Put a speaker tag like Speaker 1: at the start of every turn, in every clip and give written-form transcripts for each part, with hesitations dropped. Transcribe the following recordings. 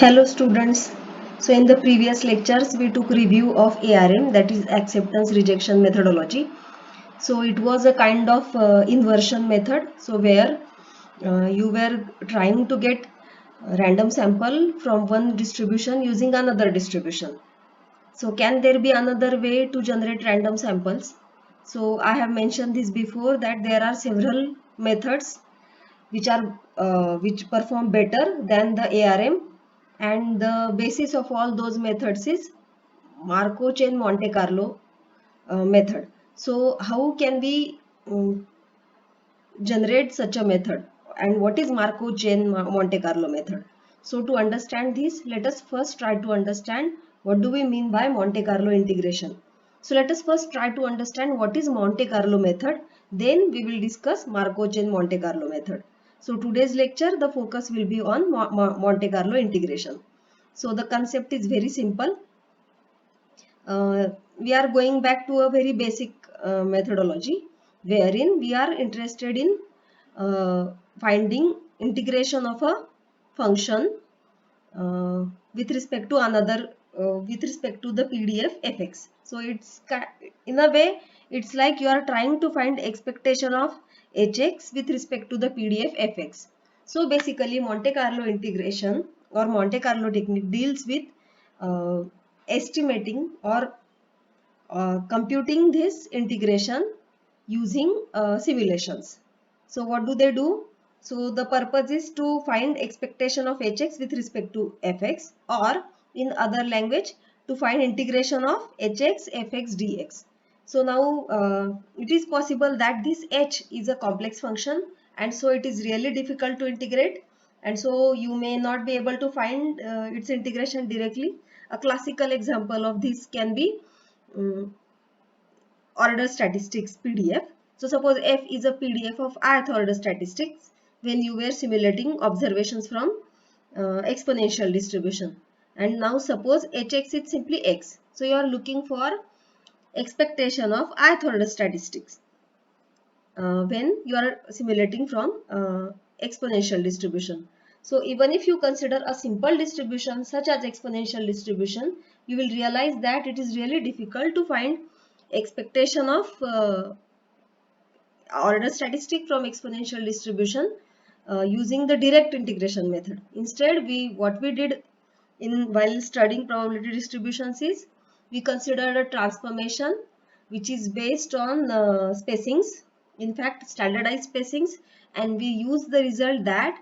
Speaker 1: Hello students. So in the previous lectures we took review of ARM, that is acceptance rejection methodology. So it was a kind of inversion method. So where you were trying to get a random sample from one distribution using another distribution. So can there be another way to generate random samples? So I have mentioned this before that there are several methods which perform better than the ARM, and the basis of all those methods is Markov chain Monte Carlo method. So how can we generate such a method, and what is Markov chain Monte Carlo method? So to understand this, let us first try to understand what do we mean by Monte Carlo integration. So let us first try to understand what is Monte Carlo method, then we will discuss Markov chain Monte Carlo method. So today's lecture, the focus will be on Monte Carlo integration. So the concept is very simple. We are going back to a very basic methodology wherein we are interested in uh, finding integration of a function uh, with respect to another with respect to the PDF fx. So it's in a way it's like you are trying to find expectation of hx with respect to the PDF fx. So basically Monte Carlo integration or Monte Carlo technique deals with uh, estimating or computing this integration using simulations. So what do they do? So the purpose is to find expectation of hx with respect to fx, or in other language to find integration of hx fx dx. So now it is possible that this h is a complex function, and so it is really difficult to integrate, and so you may not be able to find its integration directly. A classical example of this can be um, order statistics PDF. So suppose F is a PDF of ith order statistics when you were simulating observations from exponential distribution. And now suppose Hx is simply x. So you are looking for expectation of ith order statistics when you are simulating from exponential distribution. So even if you consider a simple distribution such as exponential distribution, you will realize that it is really difficult to find expectation of order statistic from exponential distribution using the direct integration method. Instead, what we did in while studying probability distributions is we considered a transformation which is based on spacings, in fact standardized spacings, and we use the result that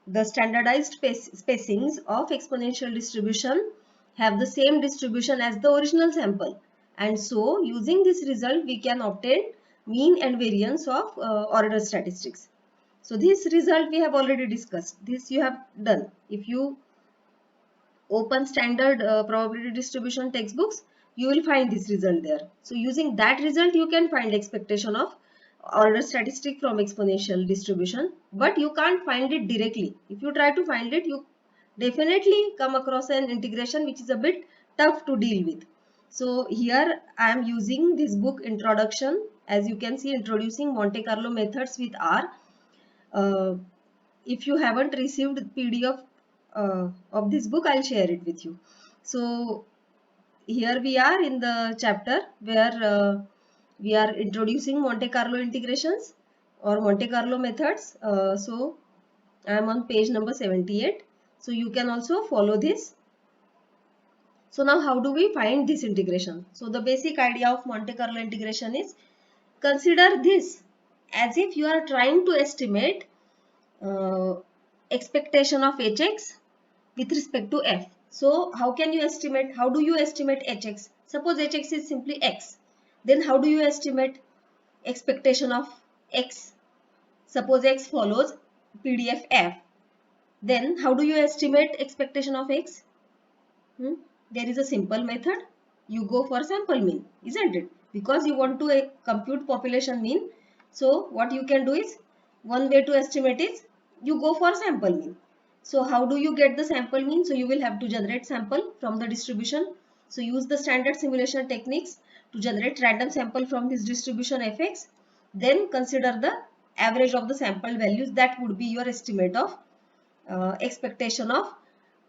Speaker 1: the standardized spacings of exponential distribution have the same distribution as the original sample, and so using this result we can obtain mean and variance of order statistics. So this result we have already discussed. This you have done. If you open standard probability distribution textbooks, you will find this result there. So using that result you can find expectation of order statistic from exponential distribution, but you can't find it directly. If you try to find it, you definitely come across an integration which is a bit tough to deal with. So here I am using this book Introduction, as you can see, introducing Monte Carlo methods with R. uh, if you haven't received PDF of this book, I'll share it with you. So here we are in the chapter where we are introducing Monte Carlo integrations or Monte Carlo methods. So I am on page number 78. So you can also follow this. So now how do we find this integration? So the basic idea of Monte Carlo integration is, consider this as if you are trying to estimate uh, expectation of hx with respect to f. So how can you estimate? How do you estimate hx? Suppose hx is simply x. Then how do you estimate expectation of x? Suppose x follows PDF f. Then how do you estimate expectation of x? There is a simple method. You go for sample mean, isn't it? Because you want to compute population mean. So what you can do is, one way to estimate is you go for sample mean. So how do you get the sample mean? So you will have to generate sample from the distribution. So use the standard simulation techniques to generate random sample from this distribution fx. Then consider the average of the sample values. That would be your estimate of expectation of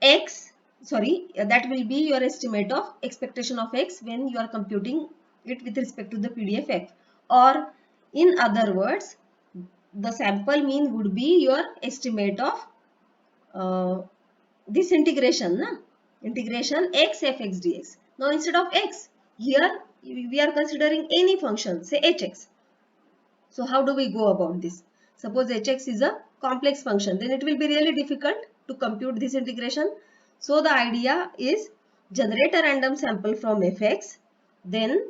Speaker 1: x, sorry, that will be your estimate of expectation of x when you are computing it with respect to the PDFF. Or in other words, the sample mean would be your estimate of this integration, na? Integration x fx dx. Now instead of x, here we are considering any function, say hx. So how do we go about this? Suppose hx is a complex function, then it will be really difficult to compute this integration. So the idea is generate a random sample from fx, then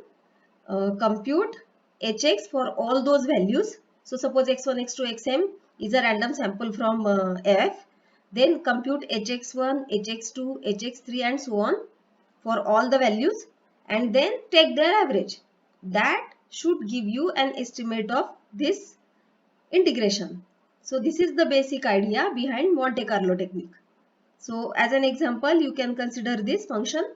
Speaker 1: compute hx for all those values. So suppose x1, x2, xm is a random sample from f. Then compute hx1, hx2, hx3 and so on for all the values, and then take their average. That should give you an estimate of this integration. So this is the basic idea behind Monte Carlo technique. So as an example, you can consider this function.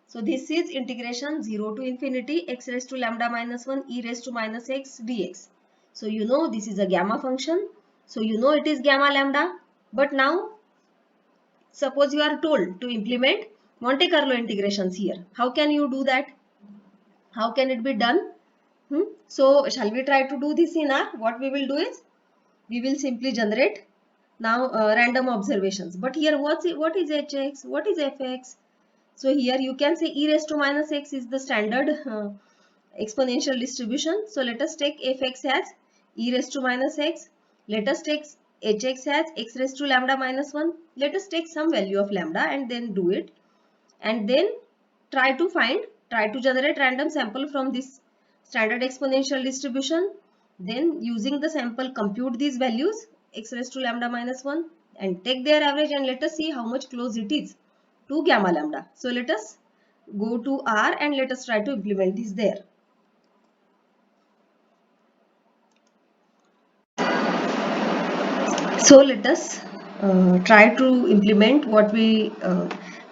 Speaker 1: So this is integration 0 to infinity x raised to lambda minus 1 e raised to minus x dx. So you know this is a gamma function. So you know it is gamma lambda. But now suppose you are told to implement Monte Carlo integrations here. How can you do that? How can it be done? So shall we try to do this in R? What we will do is we will simply generate now random observations. But here what is hx? What is fx? So here you can say e raised to minus x is the standard exponential distribution. So let us take fx as e raised to minus x. Let us take hx as x raised to lambda minus 1. Let us take some value of lambda and then do it. And then try to generate random sample from this standard exponential distribution. Then using the sample compute these values x raised to lambda minus 1 and take their average, and let us see how much close it is to gamma lambda. So let us go to R and let us try to implement this there. So let us try to implement what we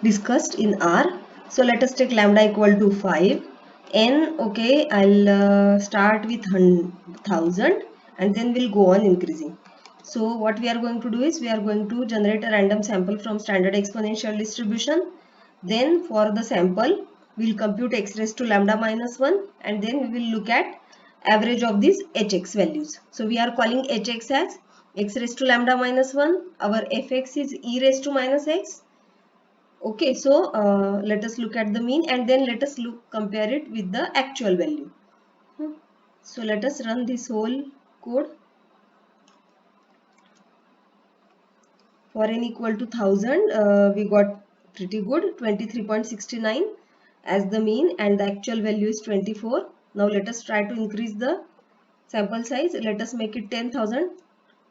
Speaker 1: discussed in R. So let us take lambda equal to 5. N, okay, I'll start with 1000 and then we'll go on increasing. So what we are going to do is we are going to generate a random sample from standard exponential distribution. Then for the sample, we'll compute x raised to lambda minus 1 and then we will look at average of these hx values. So we are calling hx as x raised to lambda minus 1. Our fx is e raised to minus x. Okay, so let us look at the mean and then let us compare it with the actual value. So let us run this whole code. For n equal to 1000, we got pretty good 23.69 as the mean and the actual value is 24. Now let us try to increase the sample size. Let us make it 10,000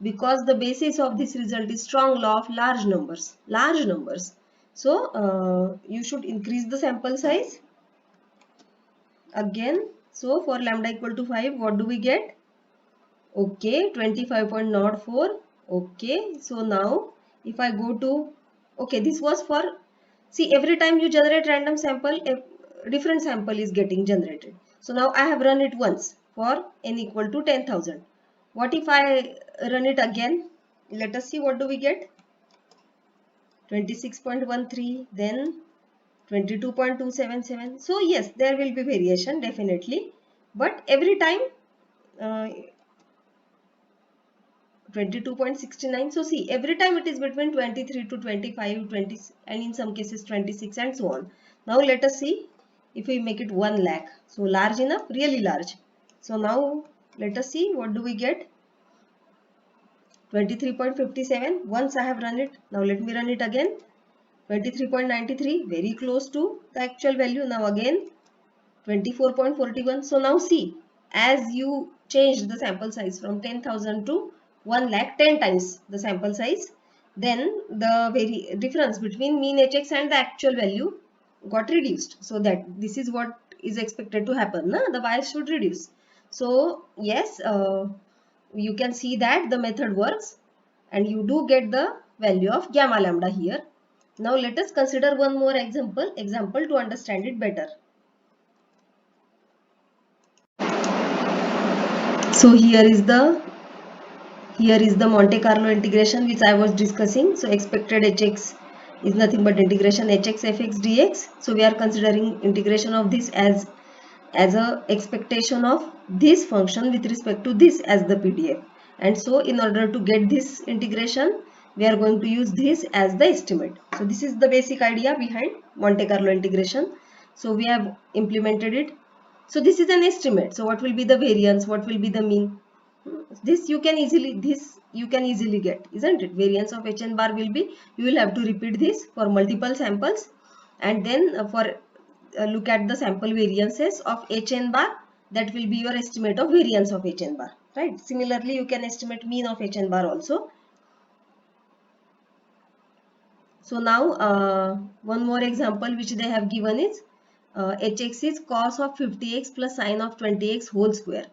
Speaker 1: because the basis of this result is strong law of large numbers. Large numbers. So you should increase the sample size again. So for lambda equal to 5, what do we get? Okay, 25.04. Okay, so now if I go to, okay, this was for, see, every time you generate random sample, a different sample is getting generated. So now I have run it once for n equal to 10,000. What if I run it again? Let us see what do we get. 26.13, then 22.277. So yes, there will be variation definitely, but every time 22.69. So see, every time it is between 23 to 25, 20, and in some cases 26 and so on. Now let us see if we make it 1 lakh. So large enough, really large. So now let us see what do we get. 23.57. Once I have run it. Now let me run it again. 23.93, very close to the actual value. Now again 24.41. So now see, as you change the sample size from 10,000 to 1 lakh, 10 times the sample size, then the difference between mean hx and the actual value got reduced. So that this is what is expected to happen. Na? The bias should reduce. So yes, you can see that the method works and you do get the value of gamma lambda here. Now let us consider one more example to understand it better. So here is the Monte Carlo integration which I was discussing. So expected hx is nothing but integration hx fx dx. So we are considering integration of this as a expectation of this function with respect to this as the PDF. And so in order to get this integration, we are going to use this as the estimate. So this is the basic idea behind Monte Carlo integration. So we have implemented it. So this is an estimate. So what will be the variance? What will be the mean? This you can easily get, isn't it? Variance of h n bar will be, you will have to repeat this for multiple samples, and then for look at the sample variances of h n bar, that will be your estimate of variance of h n bar, right? Similarly, you can estimate mean of h n bar also. So now one more example which they have given is hx is cos of 50x plus sine of 20x whole square.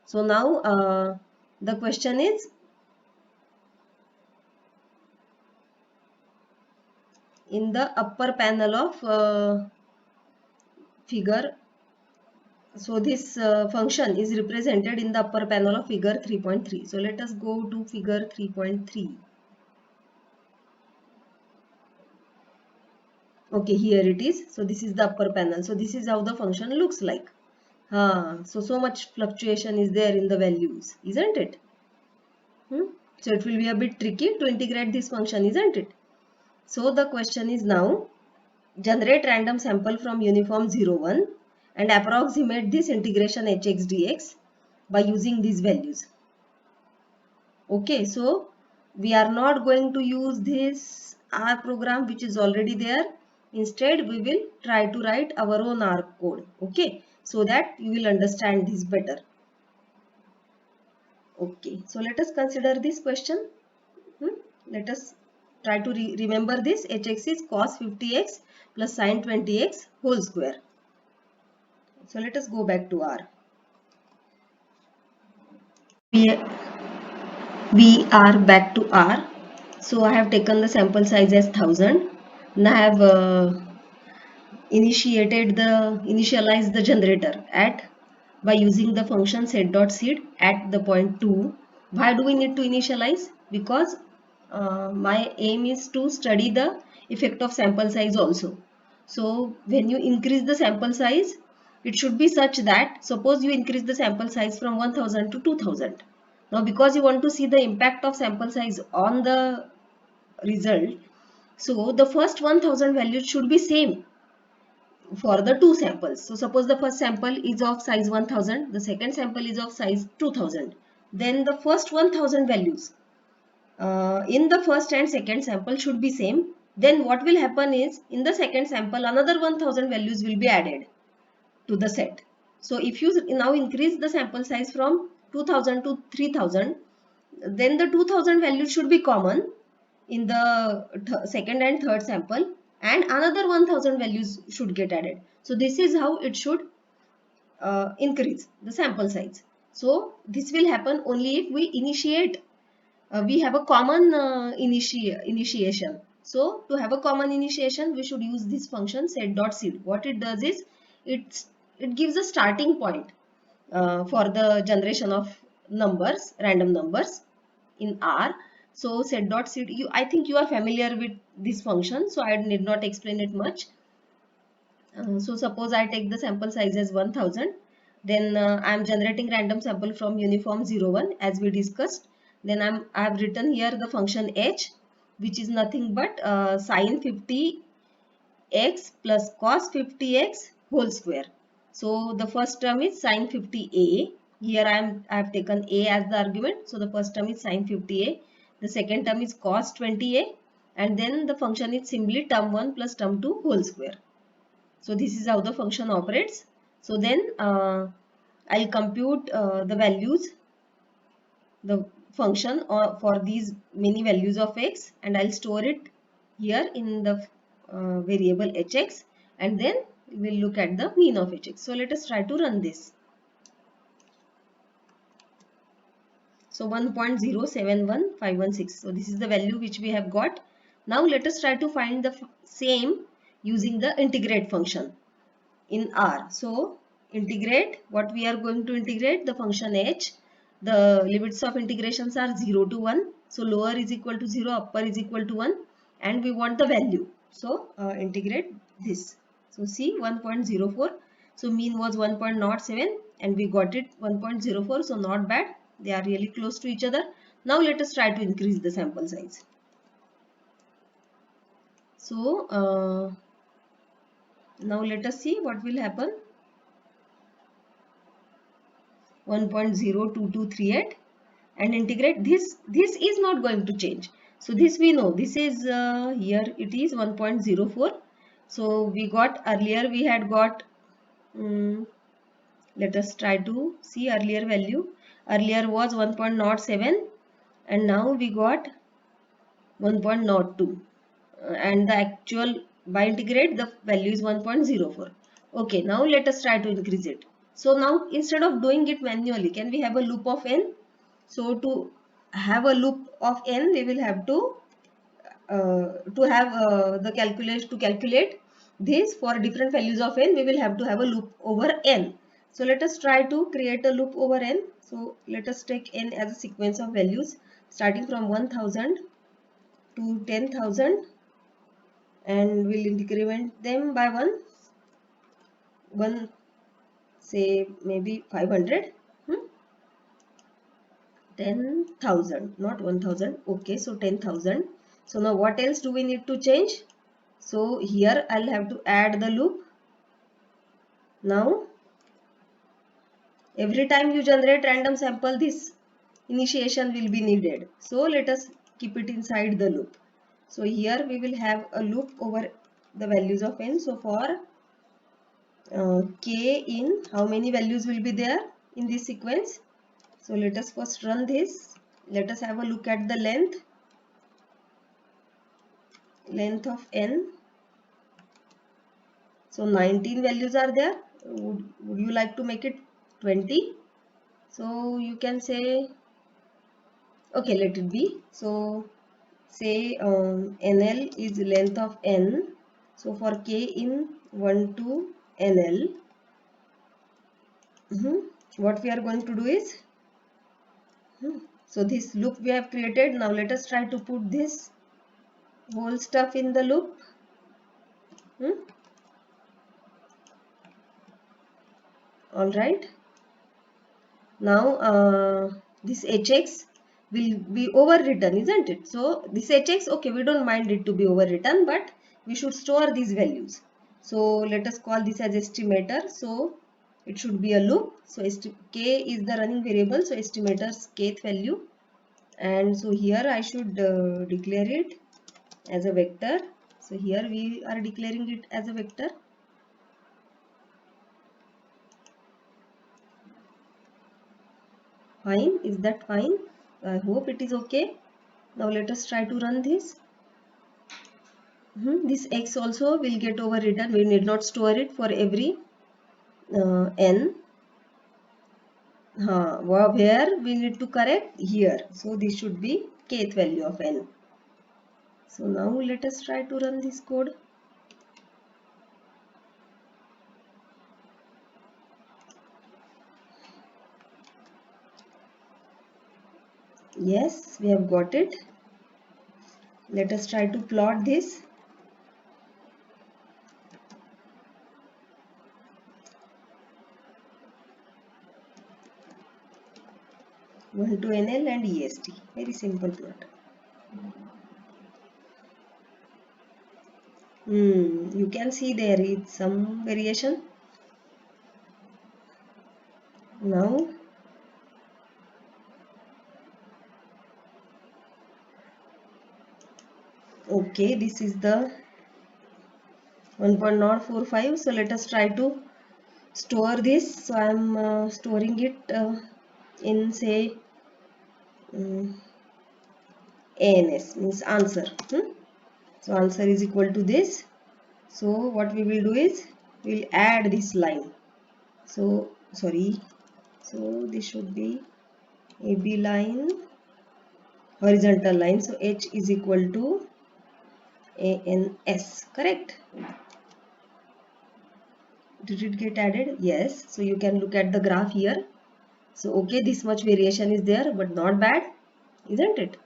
Speaker 1: So now the question is, in the upper panel of figure, so this function is represented in the upper panel of figure 3.3. So let us go to figure 3.3. Okay, here it is. So this is the upper panel. So this is how the function looks like. So much fluctuation is there in the values, isn't it? So it will be a bit tricky to integrate this function, isn't it? So the question is now, generate random sample from uniform 0, 1 and approximate this integration hx dx by using these values. Okay, so we are not going to use this R program which is already there. Instead, we will try to write our own R code. Okay, so that you will understand this better. Okay, so let us consider this question. Let us try to remember this. Hx is cos 50x plus sin 20x whole square. So let us go back to R. We are back to R. So I have taken the sample size as 1000. Now I have initialized the generator at by using the function set.seed at the point 2. Why do we need to initialize? Because my aim is to study the effect of sample size also. So when you increase the sample size, it should be such that, suppose you increase the sample size from 1000 to 2000. Now because you want to see the impact of sample size on the result, so the first 1000 values should be same for the two samples. So suppose the first sample is of size 1000, the second sample is of size 2000. Then the first 1000 values in the first and second sample should be same. Then what will happen is, in the second sample another 1000 values will be added to the set. So if you now increase the sample size from 2000 to 3000, then the 2000 values should be common in the second and third sample, and another 1000 values should get added. So this is how it should increase the sample size. So this will happen only if we initiate, we have a common initiation. So to have a common initiation, we should use this function set.seed. What it does is, it gives a starting point for the generation of numbers, random numbers in R. So set.seed, I think you are familiar with this function, so I need not explain it much. So suppose I take the sample size as 1000, then I am generating random sample from uniform 0, 1 as we discussed. Then I have written here the function h, which is nothing but sin 50x plus cos 50x whole square. So the first term is sin 50a. Here I have taken a as the argument. So the first term is sin 50a. The second term is cos 20a, and then the function is simply term 1 plus term 2 whole square. So this is how the function operates. So then I'll compute the values, the function for these many values of x, and I'll store it here in the variable hx, and then we'll look at the mean of hx. So let us try to run this. So 1.071516. So this is the value which we have got. Now let us try to find the same using the integrate function in R. So integrate, what we are going to integrate, the function h. The limits of integrations are 0 to 1. So lower is equal to 0, upper is equal to 1. and we want the value. So integrate this. So see 1.04. So mean was 1.07 and we got it 1.04. So not bad. They are really close to each other. Now let us try to increase the sample size. So now let us see what will happen. 1.02238 and integrate this. This is not going to change. So this we know. This is here it is 1.04. So we got earlier we had got let us try to see earlier value. Earlier was 1.07 and now we got 1.02 and the actual by integrate the value is 1.04. Okay, now let us try to increase it. So now instead of doing it manually, can we have a loop of n? So to have a loop of n, we will have to have the calculate this for different values of n, we will have to have a loop over n. So let us try to create a loop over n. So let us take n as a sequence of values starting from 1000 to 10,000 and we'll increment them by one say maybe 500. 10,000 not 1000. Okay, so 10,000. So now what else do we need to change? So here I'll have to add the loop. Now every time you generate random sample, this initiation will be needed. So let us keep it inside the loop. So here we will have a loop over the values of n. So for k in how many values will be there in this sequence? So let us first run this. Let us have a look at the length of n. So 19 values are there. Would you like to make it 20? So you can say, okay, let it be. So say NL is length of n. So for k in 1 to NL, what we are going to do is, so this loop we have created. Now let us try to put this whole stuff in the loop. All right. Now this hx will be overwritten, isn't it? So this hx, okay, we don't mind it to be overwritten, but we should store these values. So let us call this as estimator. So it should be a loop. So k is the running variable. So estimator's kth value, and so here I should declare it as a vector. So here we are declaring it as a vector. Fine, is that fine? I hope it is okay. Now let us try to run this. This x also will get overwritten. We need not store it for every n. Where we need to correct here. So this should be kth value of n. So now let us try to run this code. Yes, we have got it. Let us try to plot this. One to NL and EST. Very simple plot. You can see there is some variation. Now okay, this is the 1.045. So let us try to store this. So I am storing it in say ANS, means answer. So answer is equal to this. So what we will do is we will add this line. So sorry, so this should be AB line, horizontal line. So H is equal to ANS, correct? Did it get added? Yes. So you can look at the graph here. So okay, this much variation is there, but not bad, isn't it?